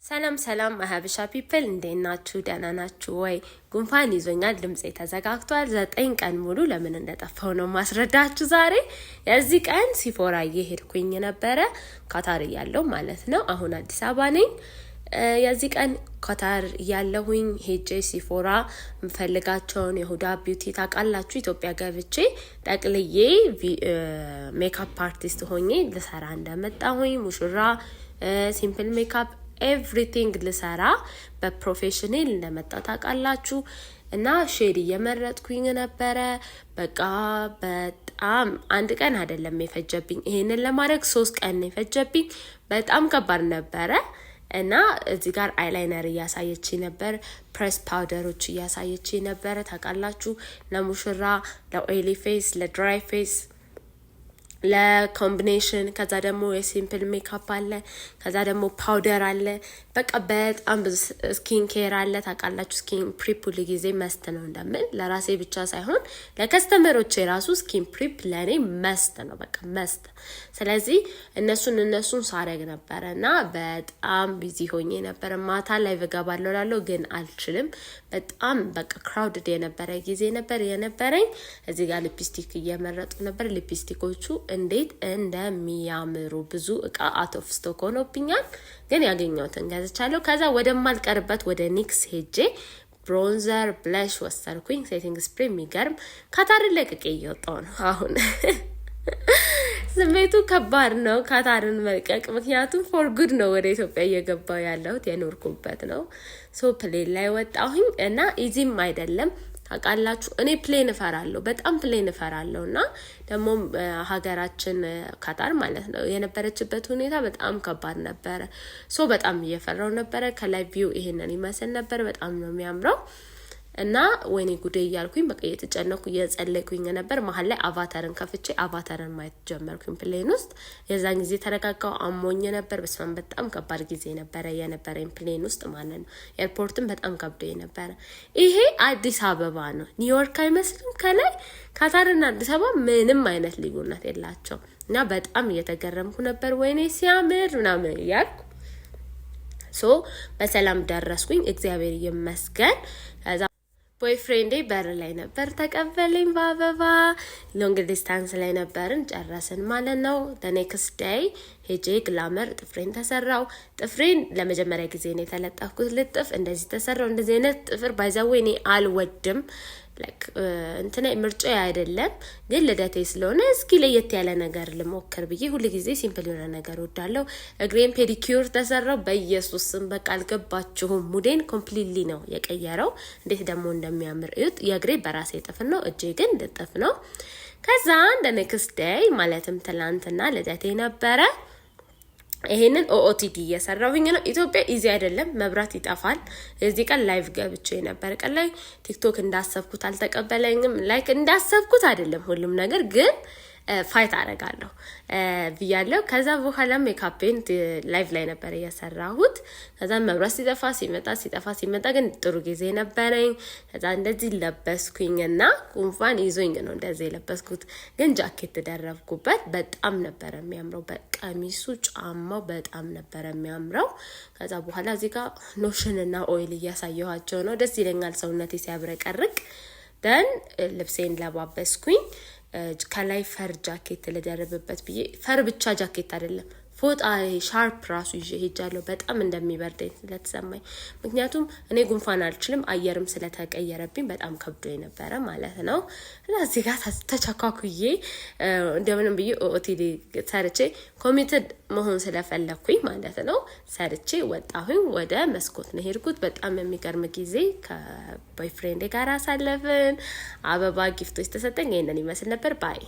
ሰላም ሰላም አሃብሻ ፒፕል እንዴት ናችሁ? ደህና ናችሁ ወይ? ጉንፋን ይዞኛል፣ ድምጼ ተዘጋግቷል። 9 ቀን ሙሉ ለምን እንደጠፋው ነው ማስረዳችሁ ዛሬ። የዚህ ቀን ሲፎራ እየሄድኩኝ ነበረ፣ ካታር ያለው ማለት ነው። አሁን አዲስ አበባ ነኝ። የዚህ ቀን ካታር ያለሁኝ ሄጄ ሲፎራ ምፈልጋቸውን የሁዳ ቢዩቲ ታውቃላችሁ፣ ኢትዮጵያ ገብቼ ጠቅልዬ ሜካፕ አርቲስት ሆኜ ልሰራ እንደመጣሁኝ ሙሽራ ሲምፕል ሜካፕ ኤቭሪቲንግ ልሰራ በፕሮፌሽናል እንደመጣ ታውቃላችሁ። እና ሼድ እየመረጥኩኝ ነበረ። በቃ በጣም አንድ ቀን አይደለም የፈጀብኝ፣ ይሄንን ለማድረግ 3 ቀን የፈጀብኝ። በጣም ከባድ ነበረ። እና እዚህ ጋር አይላይነር እያሳየችኝ ነበር፣ ፕሬስ ፓውደሮች እያሳየችኝ ነበረ ታውቃላችሁ፣ ለሙሽራ ለኦይሊ ፌስ፣ ለድራይ ፌስ፣ ለኮምቢኔሽን። ከዛ ደግሞ የሲምፕል ሜካፕ አለ፣ ከዛ ደግሞ ፓውደር አለ። በቃ በጣም ብዙ ስኪን ኬር አለ ታውቃላችሁ። ስኪን ፕሪፕ ሁሉ ጊዜ መስት ነው እንደምን ለራሴ ብቻ ሳይሆን ለከስተመሮቼ ራሱ ስኪን ፕሪፕ ለኔ መስት ነው፣ በቃ መስት። ስለዚህ እነሱን ሳረግ ነበረ እና በጣም ቢዚ ሆኜ ነበረ። ማታ ላይ እገባለሁ እላለሁ ግን አልችልም። በጣም በቃ ክራውድድ የነበረ ጊዜ ነበር የነበረኝ። እዚህ ጋር ሊፕስቲክ እየመረጡ ነበር። ሊፕስቲኮቹ እንዴት እንደሚያምሩ! ብዙ እቃ አውት ኦፍ ስቶክ ሆኖብኛል፣ ግን ያገኘሁትን ገዝቻለሁ። ከዛ ወደማልቀርበት ወደ ኒክስ ሄጄ ብሮንዘር ብለሽ ወሰድኩኝ። ሴቲንግ ስፕሬይ የሚገርም ካታርን ለቅቄ እየወጣሁ ነው አሁን። ስሜቱ ከባድ ነው ካታርን መልቀቅ፣ ምክንያቱም ፎር ጉድ ነው ወደ ኢትዮጵያ እየገባሁ ያለሁት፣ የኖርኩበት ነው። ሶ ፕሌን ላይ ወጣሁኝ እና ኢዚም አይደለም ታውቃላችሁ። እኔ ፕሌን እፈራለሁ፣ በጣም ፕሌን እፈራለሁ። እና ደግሞ ሀገራችን ካታር ማለት ነው የነበረችበት ሁኔታ በጣም ከባድ ነበረ። ሶ በጣም እየፈራው ነበረ። ከላይ ቪው ይሄንን ይመስል ነበር። በጣም ነው የሚያምረው። እና ወይኔ ጉዴ እያልኩኝ በቃ እየተጨነኩ እየጸለይኩኝ ነበር። መሀል ላይ አቫታርን ከፍቼ አቫታርን ማየት ጀመርኩኝ ፕሌን ውስጥ። የዛን ጊዜ ተረጋጋው፣ አሞኝ ነበር። በስማም በጣም ከባድ ጊዜ ነበረ የነበረኝ ፕሌን ውስጥ ማለት ነው። ኤርፖርትም በጣም ከብዶ ነበረ። ይሄ አዲስ አበባ ነው፣ ኒውዮርክ አይመስልም። ከላይ ካታርና አዲስ አበባ ምንም አይነት ልዩነት የላቸው። እና በጣም እየተገረምኩ ነበር። ወይኔ ሲያምር ምናምን እያልኩ በሰላም ደረስኩኝ፣ እግዚአብሔር ይመስገን። ቦይፍሬንዴ በር ላይ ነበር ተቀበለኝ በአበባ። ሎንግ ዲስታንስ ላይ ነበርን፣ ጨረስን ማለት ነው። ኔክስት ዴይ ሄጄ ግላመር ጥፍሬን ተሰራው። ጥፍሬን ለመጀመሪያ ጊዜ ነው የተለጠፍኩት ልጥፍ። እንደዚህ ተሰራው። እንደዚህ አይነት ጥፍር ባይዛው እኔ አልወድም፣ እንትና ምርጫ አይደለም። ግን ልደቴ ስለሆነ እስኪ ለየት ያለ ነገር ልሞክር ብዬ ሁሉ ጊዜ ሲምፕል የሆነ ነገር ወዳለው። እግሬን ፔዲኪዩር ተሰራው። በኢየሱስ ስም በቃ አልገባችሁም፣ ሙዴን ኮምፕሊትሊ ነው የቀየረው። እንዴት ደግሞ እንደሚያምር እዩት። የእግሬ በራሴ ጥፍር ነው፣ እጄ ግን ልጥፍ ነው። ከዛ እንደ ኔክስት ዴይ ማለትም ትላንትና ልደቴ ነበረ። ይሄንን ኦኦቲዲ እየሰራሁኝ ነው። ኢትዮጵያ ኢዚ አይደለም፣ መብራት ይጠፋል። እዚህ ቀን ላይቭ ገብቼ ነበር። ቀን ላይ ቲክቶክ እንዳሰብኩት አልተቀበለኝም። ላይክ እንዳሰብኩት አይደለም ሁሉም ነገር፣ ግን ፋይት አደርጋለሁ ብያለሁ። ከዛ በኋላ ሜካፔን ላይቭ ላይ ነበር እየሰራሁት። ከዛ መብራት ሲጠፋ ግን ጥሩ ጊዜ ነበረኝ። ከዛ እንደዚህ ለበስኩኝና ጉንፋን ይዞኝ ነው እንደዚህ የለበስኩት፣ ግን ጃኬት ደረብኩበት። በጣም ነበር የሚያምረው። በቀሚሱ ጫማው በጣም ነበር የሚያምረው። ከዛ በኋላ እዚህ ጋር ሎሽንና ኦይል እያሳየኋቸው ነው። ደስ ይለኛል ሰውነቴ ሲያብረቀርቅ። ደን ልብሴን ለባበስኩኝ። ከላይ ፈር ጃኬት ለደረበበት ብዬ፣ ፈር ብቻ ጃኬት አይደለም ፎጣ ሻርፕ ራሱ ይዤ ሄጃለሁ፣ በጣም እንደሚበርደኝ ስለተሰማኝ። ምክንያቱም እኔ ጉንፋን አልችልም፣ አየርም ስለተቀየረብኝ በጣም ከብዶ የነበረ ማለት ነው። እና እዚህ ጋር ተቻካኩዬ እንደምንም ብዬ ኦቲዲ ሰርቼ ኮሚትድ መሆን ስለፈለኩኝ ማለት ነው ሰርቼ ወጣሁኝ። ወደ መስኮት ነው ሄድኩት። በጣም የሚገርም ጊዜ ከቦይፍሬንዴ ጋር አሳለፍን። አበባ ጊፍቶች ተሰጠኝ። ይሄንን ይመስል ነበር። ባይ